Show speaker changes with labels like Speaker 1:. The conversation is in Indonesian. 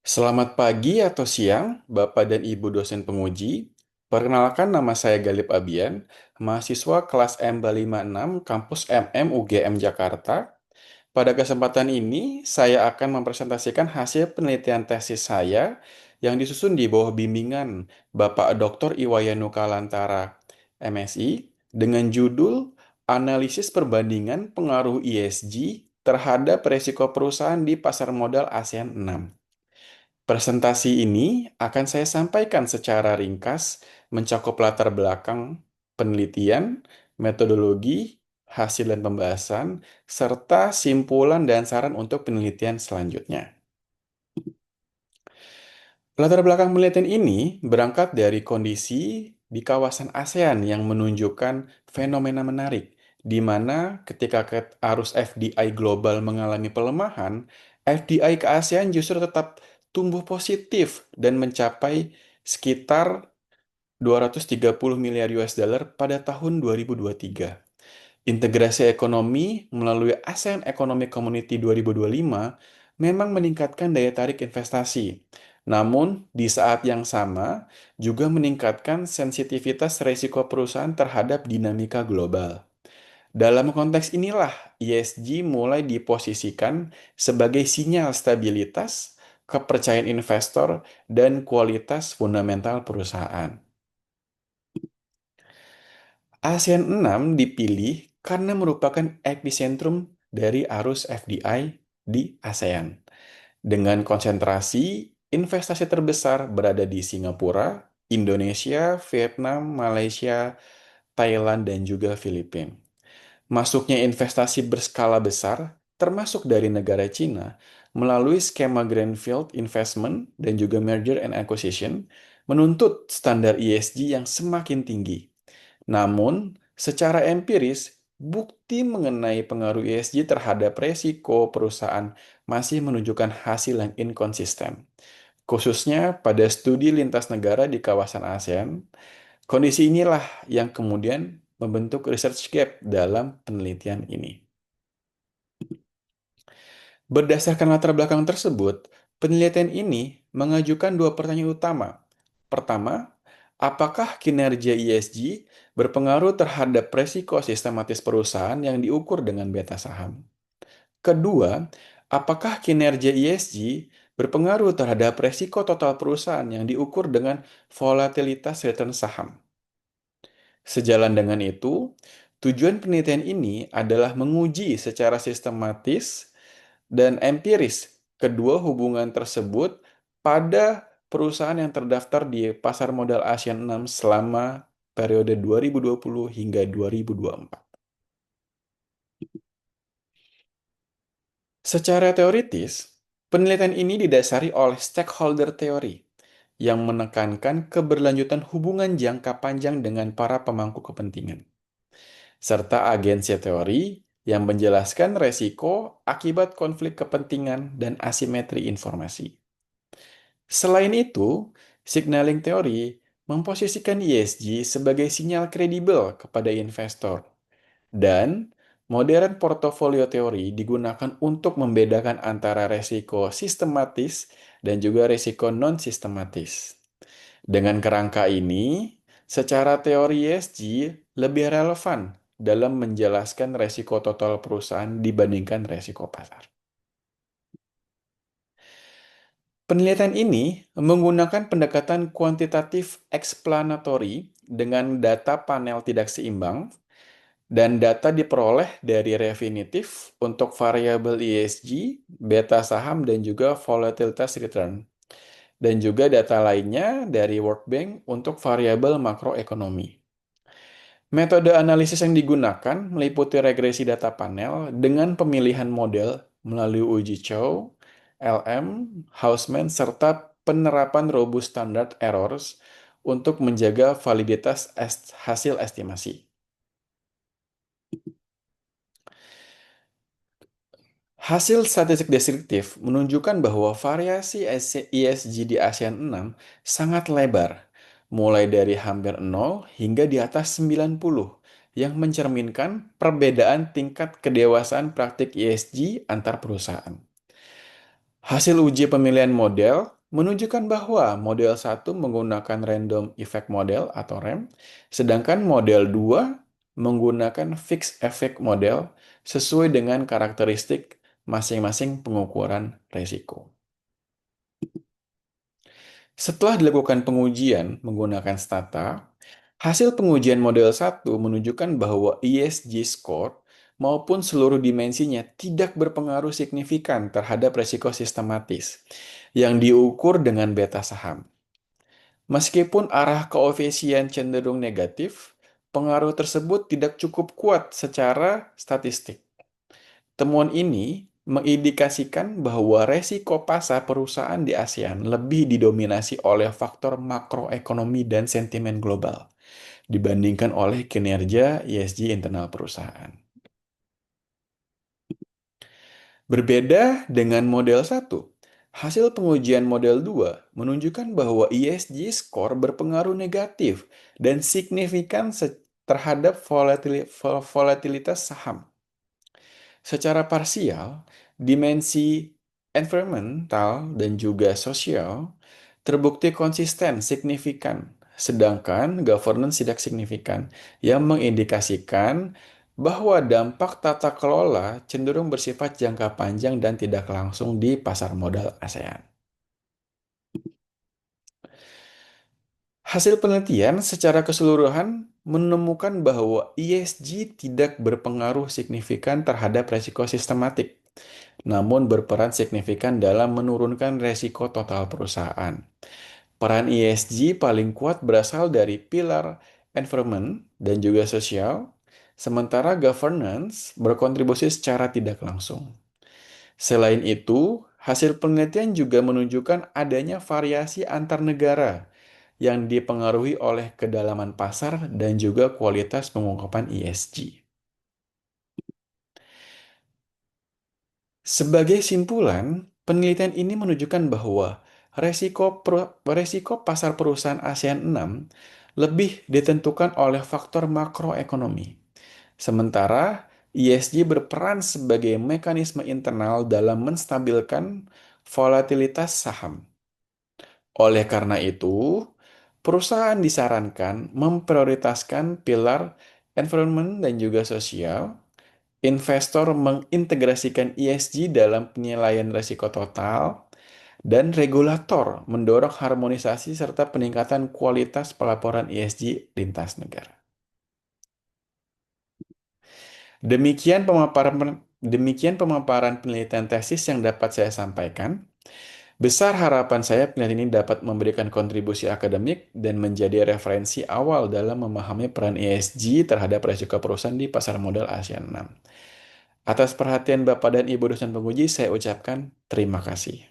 Speaker 1: Selamat pagi atau siang, Bapak dan Ibu dosen penguji. Perkenalkan nama saya Galip Abian, mahasiswa kelas M256 kampus MM UGM Jakarta. Pada kesempatan ini, saya akan mempresentasikan hasil penelitian tesis saya yang disusun di bawah bimbingan Bapak Dr. Iwayan Kalantara, MSI, dengan judul Analisis Perbandingan Pengaruh ESG terhadap Risiko Perusahaan di Pasar Modal ASEAN 6. Presentasi ini akan saya sampaikan secara ringkas, mencakup latar belakang penelitian, metodologi, hasil dan pembahasan, serta simpulan dan saran untuk penelitian selanjutnya. Latar belakang penelitian ini berangkat dari kondisi di kawasan ASEAN yang menunjukkan fenomena menarik, di mana ketika arus FDI global mengalami pelemahan, FDI ke ASEAN justru tetap tumbuh positif dan mencapai sekitar 230 miliar US dollar pada tahun 2023. Integrasi ekonomi melalui ASEAN Economic Community 2025 memang meningkatkan daya tarik investasi. Namun, di saat yang sama juga meningkatkan sensitivitas risiko perusahaan terhadap dinamika global. Dalam konteks inilah, ESG mulai diposisikan sebagai sinyal stabilitas, kepercayaan investor, dan kualitas fundamental perusahaan. ASEAN 6 dipilih karena merupakan epicentrum dari arus FDI di ASEAN. Dengan konsentrasi investasi terbesar berada di Singapura, Indonesia, Vietnam, Malaysia, Thailand, dan juga Filipina. Masuknya investasi berskala besar, termasuk dari negara Cina, melalui skema Greenfield Investment dan juga Merger and Acquisition, menuntut standar ESG yang semakin tinggi. Namun, secara empiris, bukti mengenai pengaruh ESG terhadap resiko perusahaan masih menunjukkan hasil yang inkonsisten. Khususnya pada studi lintas negara di kawasan ASEAN, kondisi inilah yang kemudian membentuk research gap dalam penelitian ini. Berdasarkan latar belakang tersebut, penelitian ini mengajukan dua pertanyaan utama. Pertama, apakah kinerja ESG berpengaruh terhadap resiko sistematis perusahaan yang diukur dengan beta saham? Kedua, apakah kinerja ESG berpengaruh terhadap resiko total perusahaan yang diukur dengan volatilitas return saham? Sejalan dengan itu, tujuan penelitian ini adalah menguji secara sistematis dan empiris kedua hubungan tersebut pada perusahaan yang terdaftar di pasar modal ASEAN 6 selama periode 2020 hingga 2024. Secara teoritis, penelitian ini didasari oleh stakeholder teori yang menekankan keberlanjutan hubungan jangka panjang dengan para pemangku kepentingan, serta agensi teori yang menjelaskan resiko akibat konflik kepentingan dan asimetri informasi. Selain itu, signaling teori memposisikan ESG sebagai sinyal kredibel kepada investor, dan modern portofolio teori digunakan untuk membedakan antara resiko sistematis dan juga resiko non-sistematis. Dengan kerangka ini, secara teori ESG lebih relevan dalam menjelaskan resiko total perusahaan dibandingkan resiko pasar. Penelitian ini menggunakan pendekatan kuantitatif explanatory dengan data panel tidak seimbang dan data diperoleh dari Refinitiv untuk variabel ESG, beta saham, dan juga volatilitas return. Dan juga data lainnya dari World Bank untuk variabel makroekonomi. Metode analisis yang digunakan meliputi regresi data panel dengan pemilihan model melalui uji Chow, LM, Hausman, serta penerapan robust standard errors untuk menjaga validitas hasil estimasi. Hasil statistik deskriptif menunjukkan bahwa variasi ESG di ASEAN 6 sangat lebar, mulai dari hampir 0 hingga di atas 90, yang mencerminkan perbedaan tingkat kedewasaan praktik ESG antar perusahaan. Hasil uji pemilihan model menunjukkan bahwa model satu menggunakan Random Effect Model atau RAM, sedangkan model 2 menggunakan Fixed Effect Model sesuai dengan karakteristik masing-masing pengukuran risiko. Setelah dilakukan pengujian menggunakan stata, hasil pengujian model satu menunjukkan bahwa ESG score maupun seluruh dimensinya tidak berpengaruh signifikan terhadap resiko sistematis yang diukur dengan beta saham. Meskipun arah koefisien cenderung negatif, pengaruh tersebut tidak cukup kuat secara statistik. Temuan ini mengindikasikan bahwa resiko pasar perusahaan di ASEAN lebih didominasi oleh faktor makroekonomi dan sentimen global dibandingkan oleh kinerja ESG internal perusahaan. Berbeda dengan model satu, hasil pengujian model 2 menunjukkan bahwa ESG skor berpengaruh negatif dan signifikan terhadap volatilitas saham. Secara parsial, dimensi environmental dan juga sosial terbukti konsisten signifikan, sedangkan governance tidak signifikan, yang mengindikasikan bahwa dampak tata kelola cenderung bersifat jangka panjang dan tidak langsung di pasar modal ASEAN. Hasil penelitian secara keseluruhan menemukan bahwa ESG tidak berpengaruh signifikan terhadap resiko sistematik, namun berperan signifikan dalam menurunkan resiko total perusahaan. Peran ESG paling kuat berasal dari pilar environment dan juga sosial, sementara governance berkontribusi secara tidak langsung. Selain itu, hasil penelitian juga menunjukkan adanya variasi antar negara yang dipengaruhi oleh kedalaman pasar dan juga kualitas pengungkapan ESG. Sebagai simpulan, penelitian ini menunjukkan bahwa resiko pasar perusahaan ASEAN 6 lebih ditentukan oleh faktor makroekonomi. Sementara ESG berperan sebagai mekanisme internal dalam menstabilkan volatilitas saham. Oleh karena itu, perusahaan disarankan memprioritaskan pilar environment dan juga sosial. Investor mengintegrasikan ESG dalam penilaian risiko total, dan regulator mendorong harmonisasi serta peningkatan kualitas pelaporan ESG lintas negara. Demikian pemaparan penelitian tesis yang dapat saya sampaikan. Besar harapan saya penelitian ini dapat memberikan kontribusi akademik dan menjadi referensi awal dalam memahami peran ESG terhadap risiko perusahaan di pasar modal ASEAN 6. Atas perhatian Bapak dan Ibu dosen penguji, saya ucapkan terima kasih.